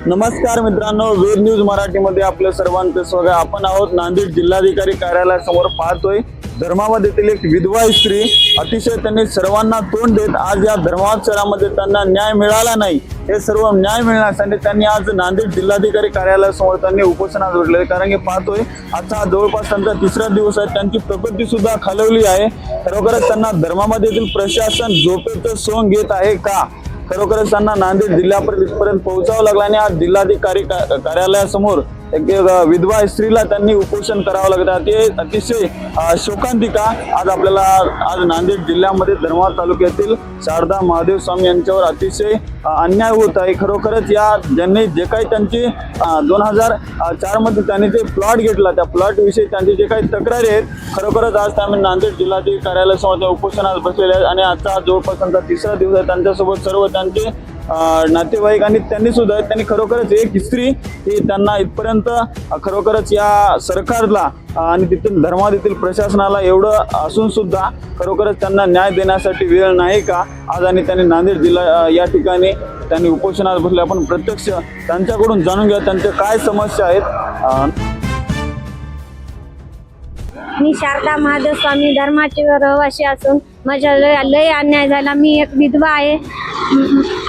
नमस्कार मित्रांनो, वेद न्यूज मराठीमध्ये आपल्या सर्वांचं स्वागत। आपण आहोत नांदेड जिल्हाधिकारी कार्यालयासमोर। पाहतोय धर्माबाद येथील एक विधवा स्त्री अतिशय त्यांनी सर्वांना तोंड देत आज या धर्माबाद शहरामध्ये त्यांना न्याय मिळाला नाही, हे सर्व न्याय मिळण्यासाठी त्यांनी आज नांदेड जिल्हाधिकारी कार्यालयासमोर त्यांनी उपोषणास बसले। कारण की पाहतोय आता जवळपास त्यांचा तिसरा दिवस आहे, त्यांची प्रकृती सुद्धा खालवली आहे। खरोखरच त्यांना धर्माबाद येथील प्रशासन झोपेचं सोंग घेत आहे का? खरोखरच त्यांना नांदेड जिल्ह्यापर्यंत पोहोचावं लागलं आणि आज जिल्हाधिकारी कार्यालयासमोर एक विधवा स्त्रीला त्यांनी उपोषण करावं लागतं। ते अतिशय शोकांतिका आज आपल्याला आज नांदेड जिल्ह्यामध्ये धर्माबाद तालुक्यातील शारदा महादेव स्वामी यांच्यावर अतिशय अन्याय होत आहे। खरोखरच या ज्यांनी जे काही त्यांची 2004 मध्ये त्यांनी जे प्लॉट घेतला त्या प्लॉट विषयी त्यांची जे काही तक्रारी आहेत, खरोखरच आज त्यांनी नांदेड जिल्हाधिकारी कार्यालयासमोर उपोषणास बसलेले आहेत आणि आजचा जवळपास त्यांचा तिसरा दिवस आहे। त्यांच्यासोबत सर्व त्यांचे नातेवाईक आणि त्यांनी खरोखरच एक स्त्री ही त्यांना इथपर्यंत खरोखरच या सरकारला आणि तिथून धर्माबाद येथील प्रशासनाला एवढं असून सुद्धा खरोखरच त्यांना न्याय देण्यासाठी वेळ नाही का आज? आणि त्यांनी नांदेड जिल्हा या ठिकाणी त्यांनी उपोषणास बसले। आपण प्रत्यक्ष त्यांच्याकडून जाणून घ्या त्यांच्या काय समस्या आहेत। मी शारदा महादेव स्वामी धर्माची रहिवासी असून माझ्या लय अन्याय झाला। मी एक विधवा आहे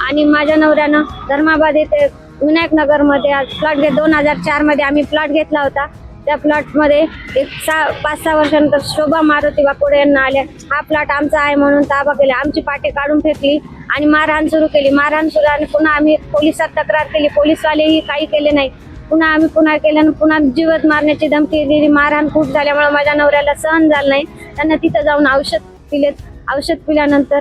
आणि माझ्या नवऱ्यानं धर्माबाद येथे विनायक नगरमध्ये आज प्लॉट 2004 मध्ये आम्ही प्लॉट घेतला होता। त्या प्लॉटमध्ये एक 5-6 वर्षानंतर शोभा मारुती वाकोडे यांना आल्या, हा प्लॉट आमचा आहे म्हणून ताबा केला। आमची पाटी काढून फेकली आणि मारहाण सुरू केली। मारहाण सुरू आणि पुन्हा आम्ही पोलिसात तक्रार केली, पोलीसवालेही काही केले नाही। पुन्हा केल्यानं पुन्हा जीवत मारण्याची धमकी दिली। मारहाण खूप झाल्यामुळे माझ्या नवऱ्याला सहन झालं नाही, त्यांना तिथं जाऊन औषध पिलेत। औषध पिल्यानंतर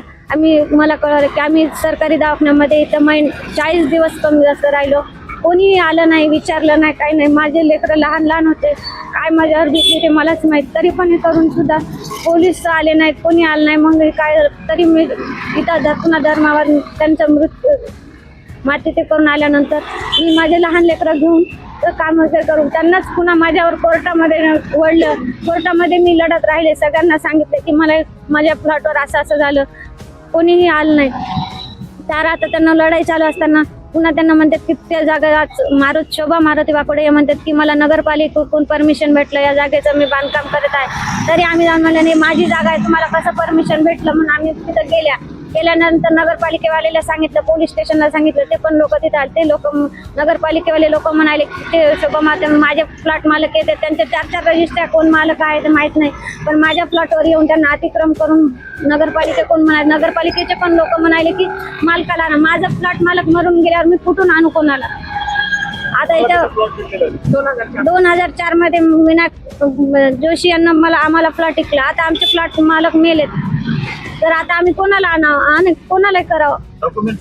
मला कळलं की आम्ही सरकारी दवाखान्यामध्ये इथं 40 दिवस कमी जास्त राहिलो, कोणीही आलं नाही, विचारलं नाही, काही नाही। माझे लेकरं लहान होते, काय माझ्यावर भीती ते मलाच माहीत। तरी पण हे करून सुद्धा पोलीस आले नाहीत, कोणी आलं नाही। मग काय तरी मी इथं पुन्हा धर्माबाद त्यांचा मृत्यू माती ते करून आल्यानंतर मी माझे लहान लेकरं घेऊन काम वगैरे करून त्यांनाच पुन्हा माझ्यावर कोर्टामध्ये वळलं। कोर्टामध्ये मी लढत राहिले, सगळ्यांना सांगितलं की मला माझ्या प्लॉटवर असं झालं, कोणीही आलं नाही। तर आता त्यांना लढाई चालू असताना पुन्हा त्यांना म्हणतात की त्या जागा शोभा मारुती वाकोडे हे म्हणतात की मला नगरपालिकेकडून परमिशन भेटलं, या जागेचं मी बांधकाम करत आहे। तरी आम्ही म्हणलं नाही, माझी जागा आहे, तुम्हाला कसं परमिशन भेटलं म्हणून आम्ही तिथं गेल्यानंतर नगरपालिकेवाल्याला सांगितलं, पोलीस स्टेशनला सांगितलं, ते पण लोक तिथे आले। ते लोक नगरपालिकेवाले लोक म्हणाले ते शोभा माते माझे प्लॉट मालक येते, त्यांचे 4 रजिस्टर कोण मालक आहे ते माहीत नाही, पण माझ्या प्लॉटवर येऊन त्यांना अतिक्रम करून नगरपालिकेकडून म्हणाले। नगरपालिकेचे पण लोक म्हणाले की मालकाला ना, माझा प्लॉट मालक मरून गेल्यावर मी कुठून आणू कोणाला? आता इथं 2004 मध्ये विनायक जोशी यांना आम्हाला प्लॉट विकला। आता आमचे प्लॉट मालक मेलेत, तर आता आम्ही कोणाला आणावं आणि कोणाला करावं?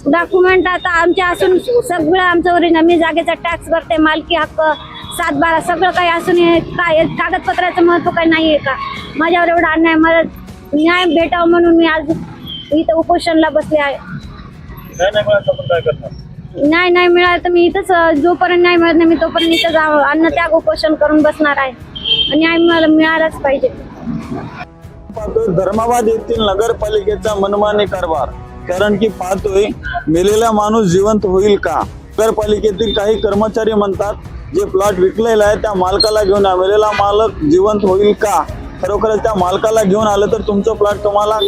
डॉक्युमेंट आता आमचे असून सगळं आमचं ओरिजिनल, मी जागेचा टॅक्स भरते, मालकी हक्क 7-12 सगळं काही असून काय कागदपत्राचं महत्व काही नाही आहे का? माझ्यावर एवढा अन्याय, मला न्याय भेटावं म्हणून मी आज इथं उपोषणला बसले आहे। नाही मिळालं तर मी इथंच जोपर्यंत नाही मिळत नाही मी तोपर्यंत इथं अन्न त्याग उपोषण करून बसणार आहे। न्याय मला मिळालाच पाहिजे। धर्माबाद येथील नगरपालिकेचा मनमानी कारभार। कारण की पाहतोय मेलेला माणूस जिवंत होईल का? नगरपालिकेतील काही कर्मचारी म्हणतात जे प्लॉट विकलेला आहे त्या मालकाला घेऊन मेलेला मालक जिवंत होईल का? खरोखरच त्या मालकाला घेऊन आलं तर तुमचं प्लॉट तुम्हाला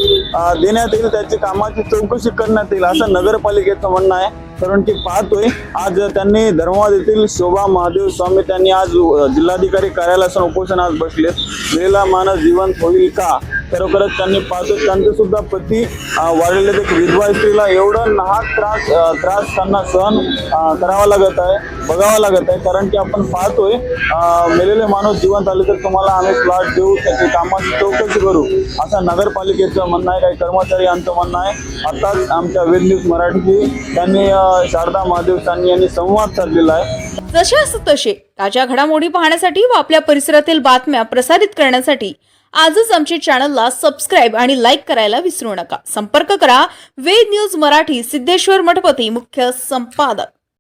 देण्यात येईल, त्याची कामाची चौकशी करण्यात येईल, असं नगरपालिकेचं म्हणणं आहे। कारण की पाहतोय आज त्यांनी धर्माबाद येथील शोभा महादेव स्वामी त्यांनी आज जिल्हाधिकारी कार्यालयासमोर उपोषणास बसलेत। मेलेला माणूस जिवंत होईल का? खरोखरच त्यांनी पाहतोय त्यांचे सुद्धा पती वाढलेले एक विधवा स्त्रीला एवढं नाहक त्रास त्यांना सहन करावा लागत आहे, बघावा लागत आहे। कारण की आपण पाहतोय मेलेले माणूस जिवंत आले तर तुम्हाला आम्ही प्लॉट देऊ, त्याची कामाची चौकशी करू, असं नगरपालिकेचं म्हणणं आहे, काही कर्मचारी यांचं म्हणणं आहे। आताच आमच्या वेद न्यूज मराठी त्यांनी शारदा महादेव स्वामी यांनी संवाद साधलेला आहे। जशास तसे ताज्या घडामोडी पाहण्यासाठी व आपल्या परिसरातील बातम्या प्रसारित करण्यासाठी आजच आमच्या चॅनलला सबस्क्राइब आणि लाईक करायला विसरू नका। संपर्क करा वेद न्यूज मराठी, सिद्धेश्वर मठपती, मुख्य संपादक।